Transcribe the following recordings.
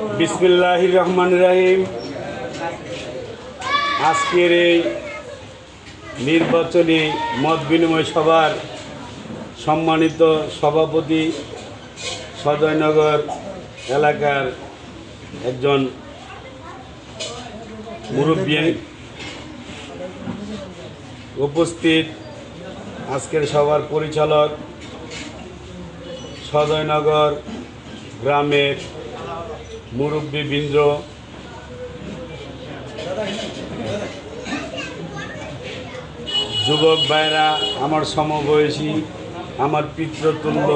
বিসমিল্লাহির রহমানির রহিম। আজকের এই নির্বাচনী মত বিনিময় সভার সম্মানিত সভাপতি, সদয়নগর এলাকার একজন মুরব্বী, উপস্থিত আজকের সভার পরিচালক, সদয়নগর গ্রামের মুরব্বীবৃন্দ, যুবক ভাইরা, আমার সমবয়সী, আমার পিতৃতুল্য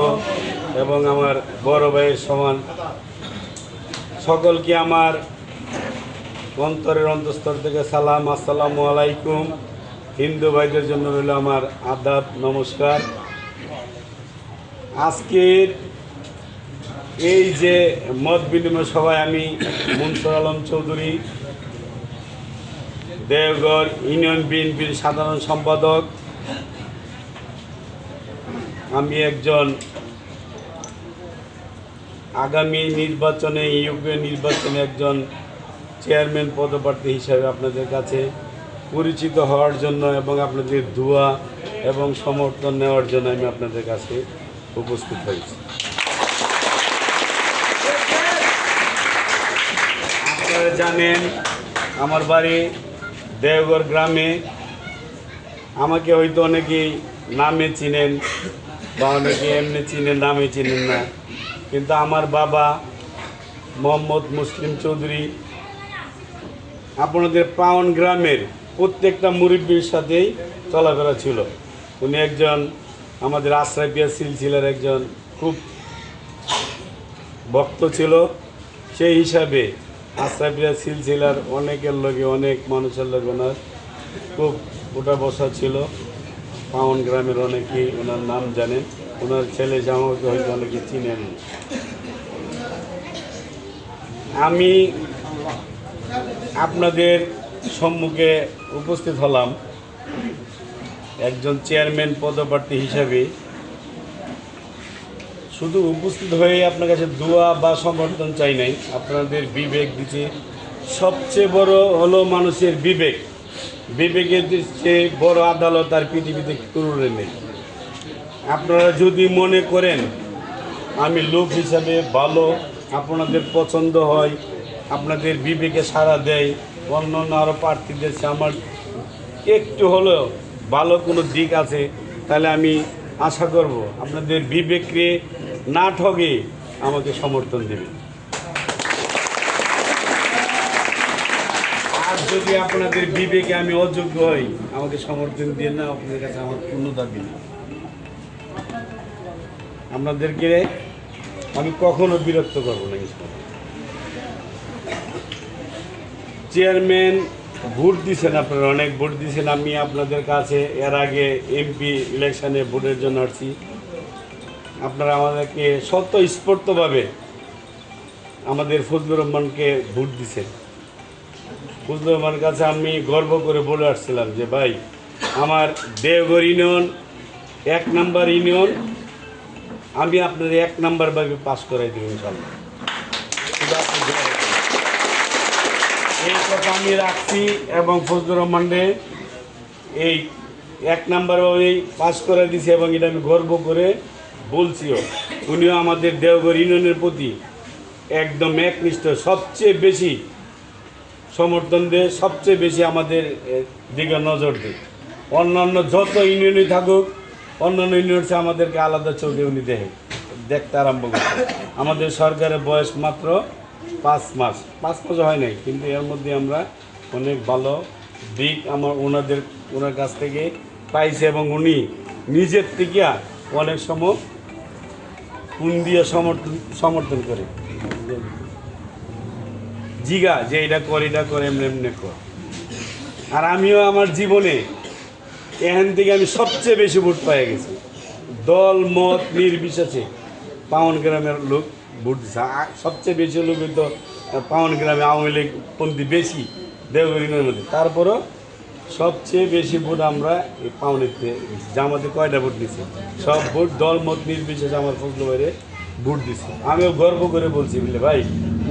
এবং আমার বড় ভাইয়ের সমান, সকলকে আমার অন্তরের অন্তঃস্থল থেকে সালাম, আসসালামু আলাইকুম। হিন্দু ভাইদের জন্য রইল আমার আদাব, নমস্কার। আজকের এই যে মত বিনিময় সভায় আমি মুনসুর আলম চৌধুরী, দেওঘর ইউনিয়ন বিএনপির সাধারণ সম্পাদক, আমি একজন আগামী নির্বাচনে, ইউপিএ নির্বাচনে একজন চেয়ারম্যান পদপ্রার্থী হিসাবে আপনাদের কাছে পরিচিত হওয়ার জন্য এবং আপনাদের দোয়া এবং সমর্থন নেওয়ার জন্য আমি আপনাদের কাছে উপস্থিত হয়েছি। আপনারা জানেন আমার বাড়ি দেওঘর গ্রামে। আমাকে হয়তো অনেকেই নামে চিনেন বা অনেকে এমনি চিনেন, নামে চিনেন না, কিন্তু আমার বাবা মোহাম্মদ মুসলিম চৌধুরী আপনাদের পাওন গ্রামের প্রত্যেকটা মুরব্বীর সাথেই চলাফেরা ছিল। উনি একজন আমাদের আশরাফিয়া সিলসিলার একজন খুব ভক্ত ছিল। সেই হিসাবে আশরাফিয়া সিলসিলার অনেকের লগে, অনেক মানুষের লগে ওনার খুব ওঠা বসা ছিল। পাওন গ্রামের অনেকেই ওনার নাম জানেন, ওনার ছেলে জামাকে হয়তো অনেকে চিনেন। আমি আপনাদের সম্মুখে উপস্থিত হলাম একজন চেয়ারম্যান পদপ্রার্থী হিসাবে। শুধু উপস্থিত হয়ে আপনার কাছে দোয়া বা সমর্থন চাই নাই, আপনাদের বিবেক দিচ্ছে। সবচেয়ে বড় হলো মানুষের বিবেক। বিবেকের চেয়ে বড় আদালত আর পৃথিবীতে কোনো নেই। আপনারা যদি মনে করেন আমি লোক হিসাবে ভালো, আপনাদের পছন্দ হয়, আপনাদের বিবেকে সাড়া দেয়, অন্য আরও প্রার্থীদের চেয়ে আমার একটু হলেও ভালো কোনো দিক আছে, তাহলে আমি আশা করব আপনাদের বিবেককে না ঠগে আমাকে সমর্থন দেবে। আর যদি আপনাদের বিবেকে আমি অযোগ্য হই, আমাকে সমর্থন দিয়ে না, আপনাদের কাছে আমার কোনো দাবি নেই। আপনাদেরকে আমি কখনো বিরক্ত করবো না। চেয়ারম্যান ভোট দিয়েছেন, আপনারা অনেক ভোট দিয়েছেন। আমি আপনাদের কাছে এর আগে এমপি ইলেকশনে ভোটের জন্য আসছি। আপনারা আমাদেরকে স্বতঃস্ফূর্তভাবে আমাদের ফজলুর রহমানকে ভোট দিয়েছেন। ফজলুর রহমানের কাছে আমি গর্ব করে বলে আসছিলাম যে ভাই, আমার দেওঘর ইউনিয়ন 1 নম্বর ইউনিয়ন, আমি আপনাদের 1 নম্বর ভাবে পাস করাই দেব ইনশাল্লাহ। এই কথা আমি রাখছি এবং ফজলুর রহমানকে এই 1 নম্বরভাবেই পাস করে দিছি এবং এটা আমি গর্ব করে বলছিও। উনিও আমাদের দেওঘর ইউনিয়নের প্রতি একদম একনিষ্ঠ, সবচেয়ে বেশি সমর্থন দেয়, সবচেয়ে বেশি আমাদের দিকে নজর দেয়। অন্যান্য যত ইউনিয়নই থাকুক, অন্যান্য ইউনিয়ন আমাদেরকে আলাদা চোখে উনি দেখতে আরম্ভ করে। আমাদের সরকারের বয়স মাত্র 5 মাস হয় নাই, কিন্তু এর মধ্যে আমরা অনেক ভালো দিক ওনার কাছ থেকে পাইছে এবং উনি নিজের থেকে অনেক সময় কোন দিয়ে সমর্থন করে জিগা যে এটা করে এমনি কর। আর আমিও আমার জীবনে এখান থেকে আমি সবচেয়ে বেশি ভোট পেয়ে গেছি। দল মত নির্বিশেষে পাওন গ্রামের লোক ভোট দিচ্ছে। সবচেয়ে বেশি লোক তো পাওন গ্রামে আওয়ামী লীগ পন্থী বেশি দেওঘর ইউনিয়নের মধ্যে। তারপরও সবচেয়ে বেশি ভোট আমরা এই পাওনেতে জামাতে কয়টা ভোট দিচ্ছি, সব ভোট দল মত নির্বিশেষে আমার ফজলু ভাইরে ভোট দিচ্ছি। আমিও গর্ব করে বলছি, বুঝলে ভাই,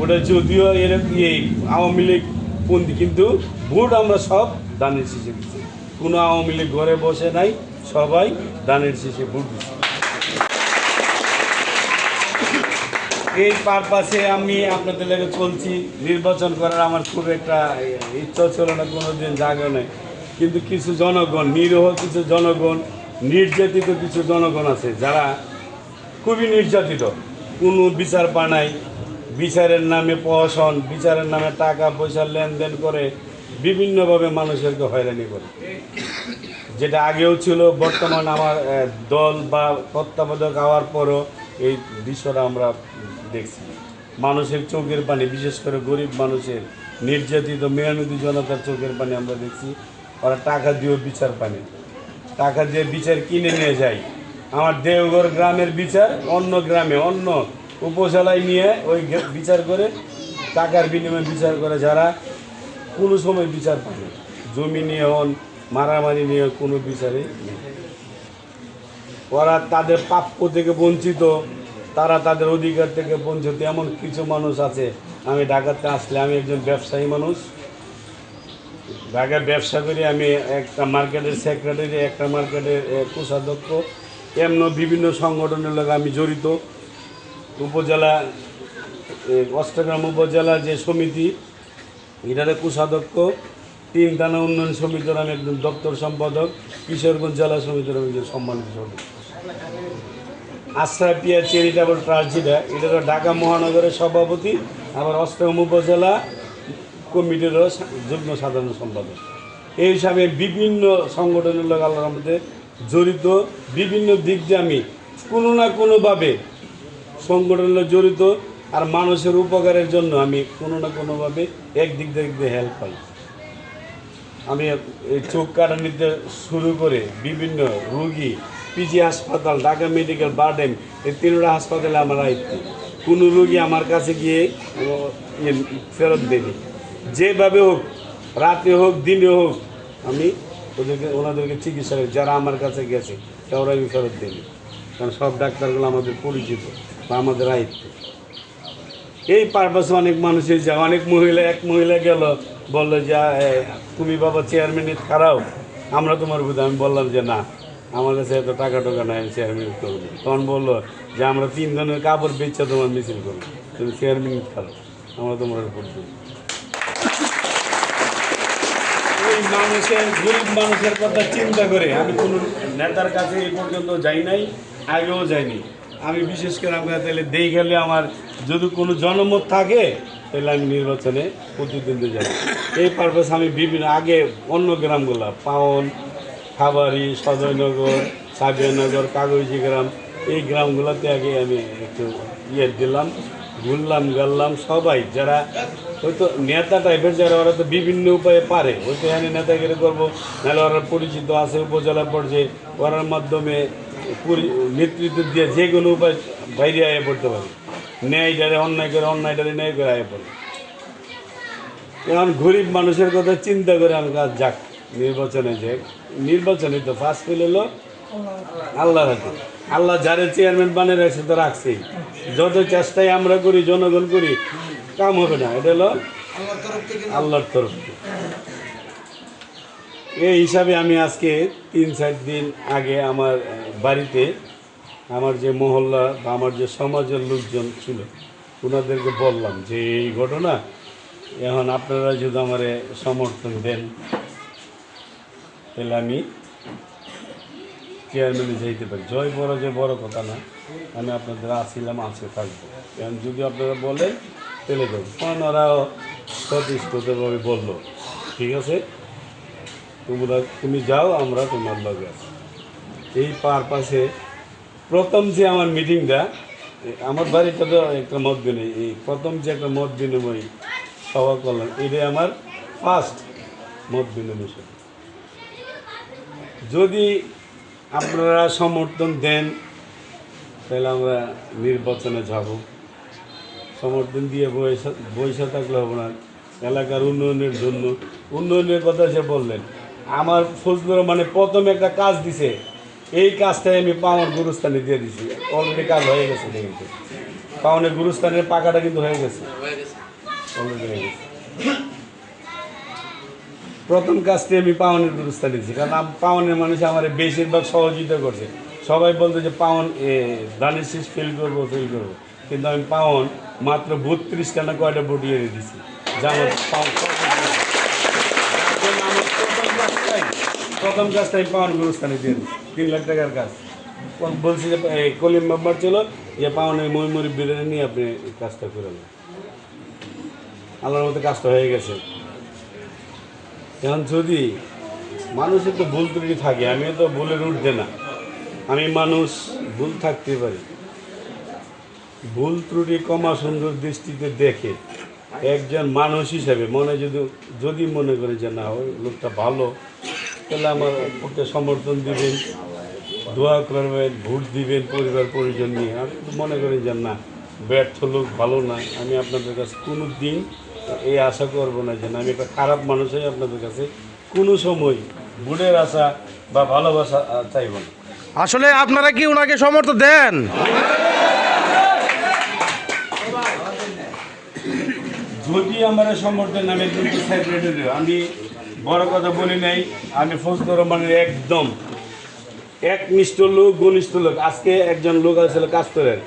ওটা যদিও এরকম এই আওয়ামী লীগ পন্থী, কিন্তু ভোট আমরা সব দানের শীষে দিচ্ছি। কোনো আওয়ামী লীগ ঘরে বসে নাই, সবাই দানের শীষে ভোট দিচ্ছে। এই পারপাসে আমি আপনাদের লেগে চলছি। নির্বাচন করার আমার খুব একটা ইচ্ছা ছিল না, কোনো দিন জাগে নেই, কিন্তু কিছু জনগণ, নিরীহ কিছু জনগণ, নির্যাতিত কিছু জনগণ আছে যারা খুবই নির্যাতিত, কোনো বিচার পায় নাই, বিচারের নামে প্রহসন, বিচারের নামে টাকা পয়সা লেনদেন করে বিভিন্নভাবে মানুষেরকে হয়রানি করে, যেটা আগেও ছিল। বর্তমান আমার দল বা তত্ত্বাবধায়ক হওয়ার পরও এই দৃশ্যটা আমরা দেখছি। মানুষের চোখের পানি, বিশেষ করে গরিব মানুষের, নির্যাতিত মেহনতি জনতার চোখের পানি আমরা দেখছি। ওরা টাকা দিয়েও বিচার পানি, টাকা দিয়ে বিচার কিনে নিয়ে যায়। আমার দেওঘর গ্রামের বিচার অন্য গ্রামে, অন্য উপজেলায় নিয়ে ওই বিচার করে, টাকার বিনিময়ে বিচার করে, যারা কোনো সময় বিচার পায়। জমি নিয়ে হন, মারামারি নিয়ে কোনো বিচারই নেই। ওরা তাদের প্রাপ্য থেকে বঞ্চিত, তারা তাদের অধিকার থেকে বঞ্চিত। এমন কিছু মানুষ আছে। আমি ঢাকাতে আসলে, আমি একজন ব্যবসায়ী মানুষ, ঢাকায় ব্যবসা করি। আমি একটা মার্কেটের সেক্রেটারি, একটা মার্কেটের কোষাধ্যক্ষ, এমন বিভিন্ন সংগঠনের লোক আমি জড়িত। উপজেলা, অষ্টগ্রাম উপজেলা যে সমিতি, এটাতে কোষাধ্যক্ষ। 3 থানা উন্নয়ন সমিতির আমি একজন দপ্তর সম্পাদক। কিশোরগঞ্জ জেলা সমিতির আমি একজন সম্মানিত সদস্য। আশ্রয় পিয়া চ্যারিটেবল ট্রাস্ট যেটা, এটা ঢাকা মহানগরের সভাপতি, আবার অষ্টগ্রাম উপজেলা কমিটিরও যুগ্ম সাধারণ সম্পাদক। এই হিসাবে বিভিন্ন সংগঠনের লোক আল্লাহর মধ্যে জড়িত। বিভিন্ন দিক দিয়ে আমি কোনো না কোনোভাবে সংগঠনের জড়িত, আর মানুষের উপকারের জন্য আমি কোনো না কোনোভাবে একদিক দিয়ে হেল্প পাই। আমি এই চোখ কাটা নিতে শুরু করে বিভিন্ন রুগী, পিজি হাসপাতাল, ঢাকা মেডিকেল, বারডেম, এই 3টা হাসপাতালে আমার দায়িত্ব। কোনো রুগী আমার কাছে গিয়ে ফেরত দেয়নি। যেভাবে হোক, রাতে হোক দিনে হোক, আমি ওনাদেরকে চিকিৎসা করি। যারা আমার কাছে গেছে তারা আমি ফেরত দিইনি, কারণ সব ডাক্তারগুলো আমাদের পরিচিত বা আমাদের দায়িত্ব। এই পারপাসে অনেক মানুষের যা, অনেক মহিলা, এক মহিলা গেল, বললো যে তুমি বাবা চেয়ারম্যানের খারাও, আমরা তোমার বুঝে। আমি বললাম যে না, আমার কাছে এত টাকা টোকা নাই, আমি চেয়ারম্যান করবো। তখন বললো যে আমরা 3 জনের কাপড় বেচে তোমার মিছিল করবো, তুমি চেয়ারম্যান খারাপ, আমরা তোমার উপর দেবো। এই মানুষের, গরিব মানুষের কথা চিন্তা করে আমি কোনো নেতার কাছে এই পর্যন্ত যাই নাই, আগেও যাইনি। আমি বিশেষ করে আপনার তাহলে দেই গেলে আমার যদি কোনো জনমত থাকে, তাহলে আমি নির্বাচনে প্রতিদ্বন্দ্বী যাই। এই পারপাস আমি বিভিন্ন আগে অন্য গ্রামগুলো, পাওন, খাবারি, সদয়নগর, সাবিয়ানগর, কাগজি গ্রাম, এই গ্রামগুলোতে আগে আমি একটু দিলাম, ঘুরলাম গাল্লাম। সবাই যারা হয়তো নেতা টাইপের, যারা ওরা তো বিভিন্ন উপায়ে পারে, হয়তো এখানে নেতাগিরি করবো, নাহলে ওরা পরিচিত আছে উপজেলা পর্যায়ে, ওরার মাধ্যমে নেতৃত্ব দিয়ে যে কোনো উপায় বাইরে আয়ে পড়তে পারে। ন্যায়টারে অন্যায় করে, অন্যায়টারে ন্যায় করে আয়ে পড়ে। এখন গরিব মানুষের কথা চিন্তা করে আমি কাজ যাক, নির্বাচনে যে নির্বাচনে তো ফার্স্ট ফেল হলো আল্লাহর হাতে। আল্লাহ যারে চেয়ারম্যান বানিয়ে রাখছে তো রাখছেই। যত চেষ্টাই আমরা করি, জনগণ করি, কাম হবে না। এটা হলো আল্লাহর তরফ থেকে। এই হিসাবে আমি আজকে 3-4 দিন আগে আমার বাড়িতে, আমার যে মহল্লা বা আমার যে সমাজের লোকজন ছিল, ওনাদেরকে বললাম যে এই ঘটনা, এখন আপনারা যদি আমার সমর্থন দেন, তাহলে আমি চেয়ারম্যানে যাইতে পারি। জয় পরাজয় বড় কথা না, আমি আপনাদের আসছিলাম, আছে থাকবো। এখন যদি আপনারা বলেন তাহলে দেবো। কারণ ওরাও স্বতঃস্ফূর্তভাবে বললো ঠিক আছে, তুমি যাও, আমরা তোমার লগে আছি। এই পারপাসে প্রথম যে আমার মিটিংটা, আমার বাড়িটা তো একটা মত বিনিময়, এই প্রথম যে একটা মত বিনিময় সভা করলাম, এটাই আমার ফার্স্ট মত বিনিময় সভা। যদি আপনারা সমর্থন দেন, তাহলে আমরা নির্বাচনে যাব। সমর্থন দিয়ে বসে থাকলে হবে না। এলাকার উন্নয়নের জন্য, উন্নয়নের কথা যে বললেন, আমার ফজলুর মানে প্রথমে একটা কাজ দিছে, এই কাজটাই আমি পাওয়ার গুরুস্থানে দিয়ে দিছি। অলরেডি কাজ হয়ে গেছে। কিন্তু পাওনের গুরুস্থানের পাকাটা কিন্তু হয়ে গেছে, অলরেডি হয়ে গেছে। প্রথম কাজটি আমি পাওনের গুরুস্থান দিয়েছি, কারণ পাওনের মানুষ আমার বেশিরভাগ সহযোগিতা করছে। সবাই বলতো যে পাওন দানের শেষ ফেল করবো। কিন্তু আমি পাওন মাত্র 32টা না কয়টা বটিয়ে দিয়েছি, যা আমার প্রথম কাজটা আমি পাওন গুরুস্থানে দিয়ে 3 লাখ টাকার কাজ বলছি যে কলিম মেম্বার ছিল যে পাওনের ময়মুরি বেরোনে নিয়ে আপনি এই কাজটা করে নেন। আল্লাহর মতো কাজটা হয়ে গেছে। এখন যদি মানুষের তো ভুল ত্রুটি থাকে, আমিও তো ভুলের উঠবে না, আমি মানুষ, ভুল থাকতে পারি। ভুল ত্রুটি কমা সুন্দর দৃষ্টিতে দেখে একজন মানুষ হিসাবে মনে যদি মনে করে যে না ওই লোকটা ভালো, তাহলে আমার পক্ষে সমর্থন দিবেন, দোয়া করবেন, ভোট দিবেন পরিবার পরিজন নিয়ে। আর মনে করেন যে না ব্যর্থ লোক ভালো না, আমি আপনাদের কাছে কোনো দিন এই আশা করব না যে না আমি একটা খারাপ মানুষ হয়ে আপনাদের কাছে কোনো সময় ভোটের আশা বা ভালোবাসা চাইব না। আসলে আপনারা কি ওনাকে সমর্থন দেন? যদি আমার সমর্থন আমি কিন্তু সেক্রেটারি, আমি বড় কথা বলি নাই, আমি ফজলুর রহমানের একদম একনিষ্ঠ লোক, ঘনিষ্ঠ লোক। আজকে একজন লোক আসলে কাস্তরের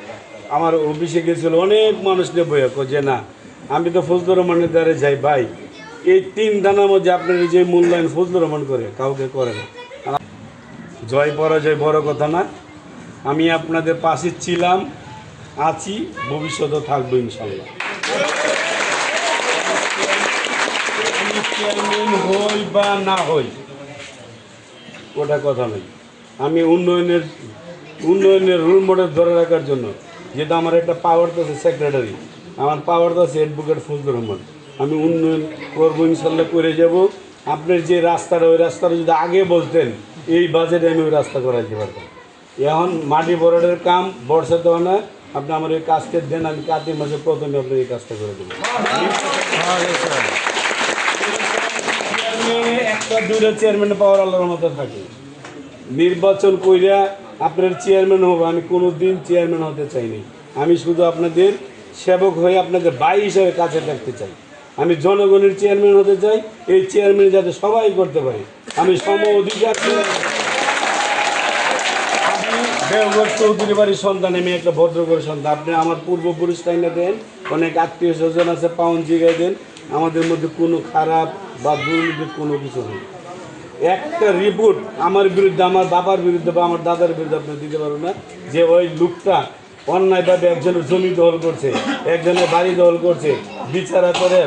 আমার অফিসে গেছিল, অনেক মানুষ নিয়ে বইয়া যে না আমি তো ফজলুর রহমানের দ্বারে যাই ভাই, এই 3 দানার মধ্যে আপনার যে মূল্যায়ন ফজলুর রহমান করে কাউকে করে না। জয় পরাজয় বড় কথা না, আমি আপনাদের পাশে ছিলাম, আছি, ভবিষ্যতেও থাকবো ইনশাল্লাহ। চেয়ারম্যান হই বা না হই ওটা কথা নেই, আমি উন্নয়নের রোল মডেল ধরে রাখার জন্য, যেটা আমার একটা পাওয়ার তো আছে সেক্রেটারি, আমার পাওয়ার তো আছে অ্যাডভোকেট ফজলুর রহমান, আমি উন্নয়ন করবো ইনশাল্লাহ, করে যাব। আপনার যে রাস্তাটা, ওই রাস্তাটা যদি আগে বলতেন এই বাজেটে আমি ওই রাস্তা করাইতে পারতাম। এখন মাটি বরাটের কাম বর্ষা দেওয়া না, আপনি আমার এই কাজটা দেন, আমি কার্তিক মাসে প্রথমে আপনার এই কাজটা করে দেবো। একটা 2টা চেয়ারম্যান পাওয়ার আল্লাহর মতো থাকে, নির্বাচন কইরা আপনার চেয়ারম্যান হবো, আমি কোনো দিন চেয়ারম্যান হতে চাইনি। আমি শুধু আপনাদের সেবক হয়ে আপনাদের ভাই হিসাবে কাছে থাকতে চাই। আমি জনগণের চেয়ারম্যান হতে চাই, এই চেয়ারম্যান যাতে সবাই করতে পারে। আমি সম অধিকার, আমি দেওঘর চৌধুরী বাড়ির সন্তান, আমি একটা ভদ্রঘরের সন্তান। আপনি আমার পূর্বপুরুষ টাইনা দেন, অনেক আত্মীয় স্বজন আছে, পাউন জিগাই দেন, আমাদের মধ্যে কোনো খারাপ বা দুর্নীতির কোনো কিছু নেই। একটা রিপোর্ট আমার বিরুদ্ধে, আমার বাবার বিরুদ্ধে বা আমার দাদার বিরুদ্ধে আপনি দিতে পারবেন না যে ওই লোকটা অন্যায়ভাবে একজনের জমি দখল করছে, একজনের বাড়ি দখল করছে, বিচারা করে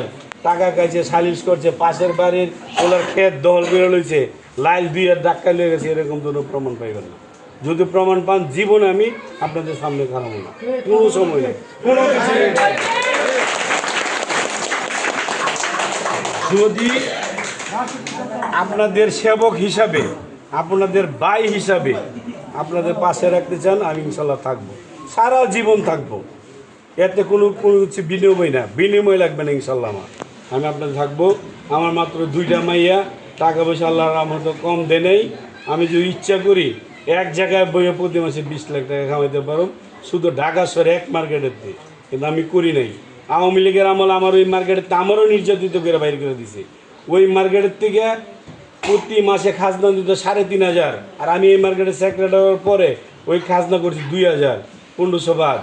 টাকা খাইছে, সালিশ করছে, পাশের বাড়ির ওনার ক্ষেত দখল করে লইছে, লাইল দিয়ে ডাক্কা লেগে গেছে, এরকম কোনো প্রমাণ পাইবেন না। যদি প্রমাণ পান জীবনে আমি আপনাদের সামনে খারাপ না, কোনো সময় নেই, কোনো কিছু নেই। যদি আপনাদের সেবক হিসাবে, আপনাদের ভাই হিসাবে আপনাদের পাশে রাখতে চান, আমি ইনশাল্লাহ থাকবো, সারা জীবন থাকবো। এতে কোনো কিছু বিনিময় লাগবে না ইনশাল্লাহ। আমি আপনাদের থাকবো। আমার মাত্র 2টা মাইয়া, টাকা পয়সা আল্লাহর রহমত কম দেয় নেই। আমি যদি ইচ্ছা করি এক জায়গায় বইয়ে প্রতি মাসে 20 লাখ টাকা কামাইতে পারো, শুধু ঢাকা শহরে এক মার্কেটের দিয়ে, কিন্তু আমি করি নাই। আওয়ামী লীগের আমল আমার ওই মার্কেটের আমারও নির্যাতিত করে বাইর করে দিছে। ওই মার্কেটের থেকে প্রতি মাসে খাজনা দিত 3,500, আর আমি এই মার্কেটের সেক্রেটারি পরে ওই খাজনা করছি 2,000, 1500 বাদ।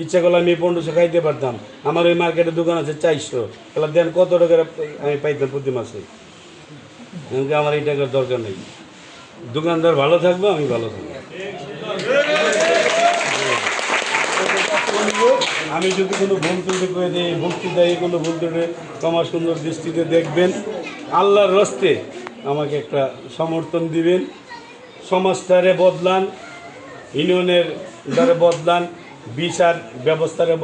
ইচ্ছা করলে আমি 1500 খাইতে পারতাম। আমার ওই মার্কেটের দোকান আছে 400, তাহলে দেন কত টাকা আমি পাইতাম প্রতি মাসে। আমার এই টাকার দরকার নেই, দোকানদার ভালো থাকবো, আমি ভালো থাকবো। আমি যদি কোনো ভুল ত্রুটি করে দিই, বক্তৃতায় কোনো ভুল ত্রুটি তোমার সুন্দর দৃষ্টিতে দেখবেন, আল্লাহর রস্তে আমাকে একটা সমর্থন দিবেন। সমাজটারে বদলান, ইউনিয়নের দ্বারা বদলান, বিচার ব্যবস্থারে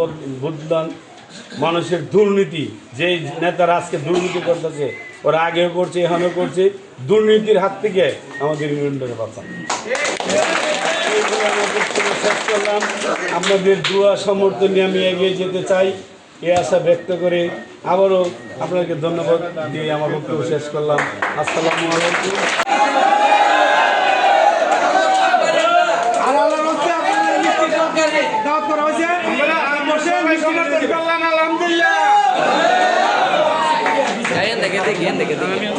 বদলান। মানুষের দুর্নীতি, যেই নেতারা আজকে দুর্নীতি করতেছে, ওরা আগেও করছে, এখনও করছে, দুর্নীতির হাত থেকে আমাদের ইউনিয়নটাকে বাঁচান। শেষ করলাম, আপনাদের দোয়া সমর্থন নিয়ে আমি এগিয়ে যেতে চাই, এই আশা ব্যক্ত করে আবারও আপনাকে ধন্যবাদ দিয়ে আমার বক্তব্য শেষ করলাম। আসসালামু আলাইকুম। দেখে দেখি